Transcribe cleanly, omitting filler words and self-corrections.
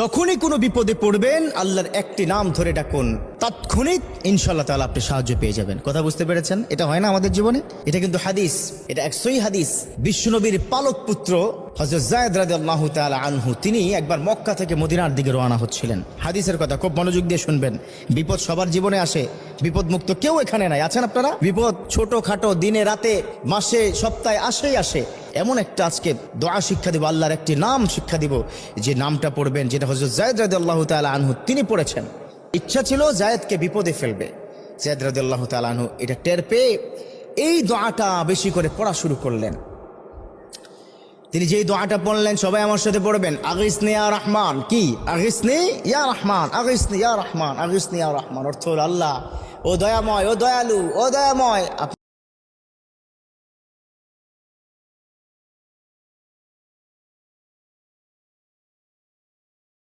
যখনই কোনো বিপদে পড়বেন আল্লাহর একটি নাম ধরে ডাকুন, তাৎক্ষণিক ইনশাআল্লাহ তাআলা আপনি সাহায্য পেয়ে যাবেন। কথা বুঝতে পেরেছেন? এটা হয় না আমাদের জীবনে? এটা কিন্তু হাদিস, এটা এক সহিহ হাদিস। বিশ্বনবীর পালক পুত্র হযরত যায়েদ রাদিয়াল্লাহু তাআলা আনহু তিনি একবার মক্কা থেকে মদিনার দিকে রওনা হচ্ছিলেন। হাদিসের কথা খুব মনোযোগ দিয়ে শুনবেন। বিপদ সবার জীবনে আসে, বিপদ মুক্ত কেউ এখানে নাই। আছেন আপনারা? বিপদ ছোটখাটো দিনে রাতে মাসে সপ্তাহে আসে। এমন একটা আজকে দোয়া শিক্ষা দিব, আল্লাহর একটি নাম শিক্ষা দিব, যে নামটা পড়বেন, যেটা হযরত যায়েদ রাদিয়াল্লাহু তাআলা আনহু তিনি পড়েছেন। ইচ্ছা ছিল যায়েদকে বিপদে ফেলবে। যায়েদ রাদিয়াল্লাহু তাআলা আনহু এটা টের পেয়ে এই দোয়াটা বেশি করে পড়া শুরু করলেন। তিনি যেই দোয়াটা পড়লেন, সবাই আমার সাথে পড়বেন, আগিসনি ইয়া রহমান। কি? আগিসনি ইয়া রহমান, আগিসনি ইয়া রহমান, আগিসনি ইয়া রহমান। অর্থ হলো আল্লাহ ও দয়াময়, ও দয়ালু, ও দয়াময়, আপনি